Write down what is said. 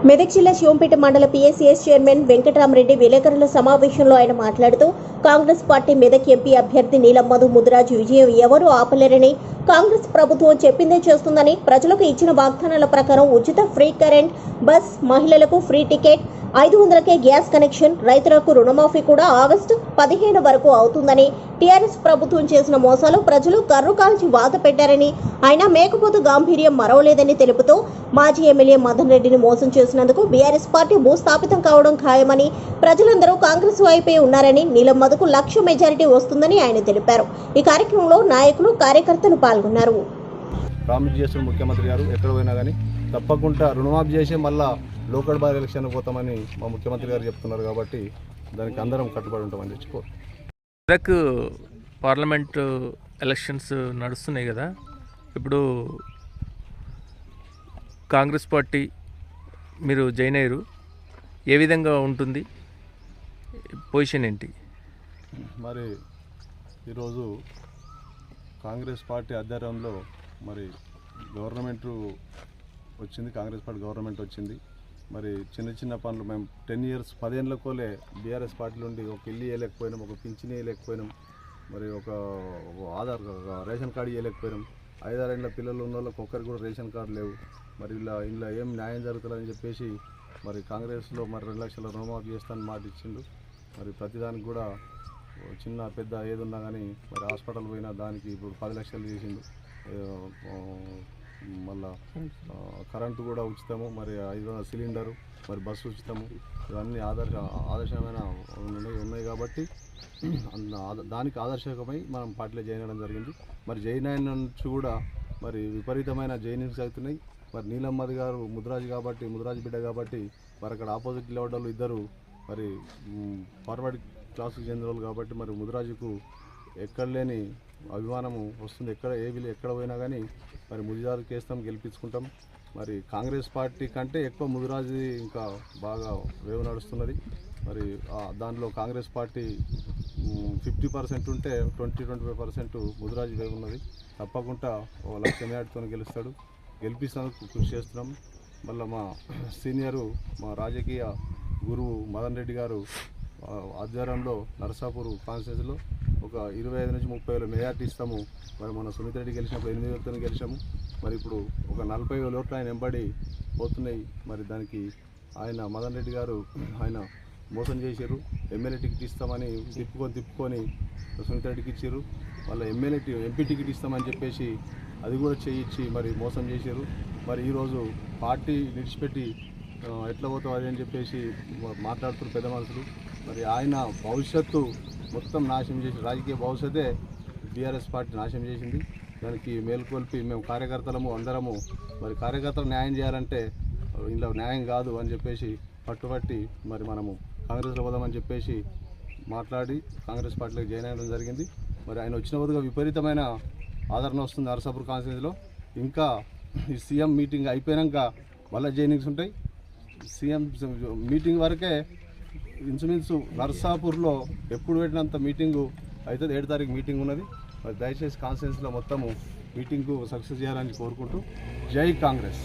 మెదక్ జిల్లా శివంపేట మండల PSCS chairman Venkatarama Reddy విలేకరుల సమావేశంలో ఆయన మాట్లాడుతూ కాంగ్రెస్ పార్టీ మెదక్ ఎంపీ అభ్యర్థి నీలం మధు ముదిరాజు విజయం ఎవరూ ఆపలేరని, కాంగ్రెస్ ప్రభుత్వం చెప్పిందే చేస్తుందని, ప్రజలకు ఇచ్చిన వాగ్దానాల ప్రకారం ఉచిత ఫ్రీ కరెంట్, బస్, మహిళలకు ఫ్రీ టికెట్, 500కే గ్యాస్ కనెక్షన్, రైతులకు రుణమాఫీ కూడా ఆగస్టు 15 వరకు అవుతుందని, టీఆర్ఎస్ ప్రభుత్వం చేసిన మోసాలు ప్రజలు కర్రు కాల్చి వాత పెట్టారని, అయినా మేకపోతు గాంభీర్యం మరవలేదని తెలుపుతూ మాజీ ఎమ్మెల్యే మదన్ రెడ్డిని మోసం చేసినందుకు బీఆర్ఎస్ పార్టీ భూస్థాపితం కావడం ఖాయమని, ప్రజలందరూ కాంగ్రెస్ వైపే ఉన్నారని, నీలం మధుకు 1,00,000 మెజారిటీ వస్తుందని ఆయన తెలిపారు. ఈ కార్యక్రమంలో నాయకులు, కార్యకర్తలు పాల్గొన్నారు. ప్రామిస్ చేస్తున్న ముఖ్యమంత్రి గారు ఎక్కడ పోయినా కానీ తప్పకుండా రుణమాఫీ చేసి మళ్ళా లోకల్ బాయ్ ఎలక్షన్ పోతామని మా ముఖ్యమంత్రి గారు చెప్తున్నారు. కాబట్టి దానికి అందరం కట్టుబడి ఉంటామని తెచ్చుకో. మెదక్ పార్లమెంట్ ఎలక్షన్స్ నడుస్తున్నాయి కదా, ఇప్పుడు కాంగ్రెస్ పార్టీ మీరు జాయిన్ అయ్యారు, ఏ విధంగా ఉంటుంది, పొజిషన్ ఏంటి? మరి ఈరోజు కాంగ్రెస్ పార్టీ ఆధ్వర్యంలో మరి గవర్నమెంట్ వచ్చింది, కాంగ్రెస్ పార్టీ గవర్నమెంట్ వచ్చింది. మరి చిన్న చిన్న పనులు మేము 10 years 10 ఏళ్ళకోలే బీఆర్ఎస్ పార్టీ నుండి ఒక ఇల్లు వేయలేకపోయినాం, ఒక పింఛన్ వేయలేకపోయినాం, మరి ఒక ఆధార్ రేషన్ కార్డు వేయలేకపోయినాం. 5-6 ఏళ్ళ పిల్లలు ఉన్న వాళ్ళకి ఒక్కరికి కూడా రేషన్ కార్డు లేవు. మరి ఇలా ఏం న్యాయం జరుగుతుందని చెప్పేసి మరి కాంగ్రెస్లో మరి 2 లక్షల రుణమాఫీ చేస్తానని మాట ఇచ్చిండు. మరి ప్రతిదానికి కూడా చిన్న పెద్ద ఏది ఉన్నా కానీ మరి హాస్పిటల్ పోయినా దానికి ఇప్పుడు 10 లక్షలు చేసిండు. మళ్ళా కరెంటు కూడా ఉచితము, మరి 500 సిలిండరు, మరి బస్సు ఉచితము, ఇవన్నీ ఆదర్శమైన ఉన్నాయి. కాబట్టి దానికి ఆదర్శకమై మనం పార్టీలో జాయిన్ అవ్వడం జరిగింది. మరి జాయిన్ అయిన నుంచి కూడా మరి విపరీతమైన జాయినింగ్స్ అవుతున్నాయి. మరి నీలం మధు గారు ముదిరాజు కాబట్టి, ముదిరాజు బిడ్డ కాబట్టి మరి అక్కడ ఆపోజిట్ లెవెల్ ఇద్దరు మరి ఫార్వర్డ్ క్లాసుకు చెందిన వాళ్ళు కాబట్టి మరి ముదిరాజుకు ఎక్కడ లేని అభిమానము వస్తుంది. ఎక్కడ పోయినా కానీ మరి ముదిరాజు కేస్తాం, గెలిపించుకుంటాం. మరి కాంగ్రెస్ పార్టీ కంటే ఎక్కువ ముదిరాజు ఇంకా బాగా వేవ్ నడుస్తున్నది. మరి దాంట్లో కాంగ్రెస్ పార్టీ 50% ఉంటే 20-25% ముదిరాజు వేవ్ ఉన్నది. తప్పకుండా 1,00,000 మెజారిటీతో గెలుస్తాడు. గెలిపిస్తేందుకు కృషి చేస్తున్నాం. మళ్ళీ మా సీనియరు, మా రాజకీయ గురువు మదన్ రెడ్డి గారు ఆధ్వర్యంలో నరసాపూర్ కాన్స్టిట్యూన్సీలో ఒక 25 నుంచి 30 వేల మెజార్టీ ఇస్తాము. మరి మన సునీత రెడ్డి గెలిచినప్పుడు 8 వేలతో గెలిచాము. మరి ఇప్పుడు ఒక 40,000 ఓట్లు ఆయన వెంబడి పోతున్నాయి. మరి దానికి ఆయన మదన్ రెడ్డి గారు ఆయన మోసం చేశారు. ఎమ్మెల్యే టికెట్ ఇస్తామని తిప్పుకొని సునీత రెడ్డికి ఇచ్చారు. వాళ్ళ ఎంపీ టికెట్ ఇస్తామని చెప్పేసి అది కూడా చేయించి మరి మోసం చేశారు. మరి ఈరోజు పార్టీ విడిచిపెట్టి ఎట్లా పోతావు అది అని చెప్పేసి మాట్లాడుతున్నారు పెద్ద మనుషులు. మరి ఆయన భవిష్యత్తు మొత్తం నాశనం చేసి, రాజకీయ భవిష్యత్తే బీఆర్ఎస్ పార్టీ నాశనం చేసింది. దానికి మేల్కొల్పి మేము కార్యకర్తలము అందరము మరి కార్యకర్తలు న్యాయం చేయాలంటే ఇంట్లో న్యాయం కాదు అని చెప్పేసి పట్టుబట్టి మరి మనము కాంగ్రెస్లో పోదామని చెప్పేసి మాట్లాడి కాంగ్రెస్ పార్టీలోకి జాయిన్ అవ్వడం జరిగింది. మరి ఆయన వచ్చిన వరకు విపరీతమైన ఆదరణ వస్తుంది నరసాపూర్ కాన్స్టిట్యూన్సీలో. ఇంకా ఈ సీఎం మీటింగ్ అయిపోయాక మళ్ళీ జాయినింగ్స్ ఉంటాయి. సీఎం మీటింగ్ వరకే ఇంచుమించు నరసాపూర్లో ఎప్పుడు పెట్టినంత మీటింగు అయితే 7 తారీఖు మీటింగ్ ఉన్నది. మరి దయచేసి కాన్స్టిట్యూన్సీలో మొత్తము మీటింగ్కు సక్సెస్ చేయాలని కోరుకుంటూ జై కాంగ్రెస్.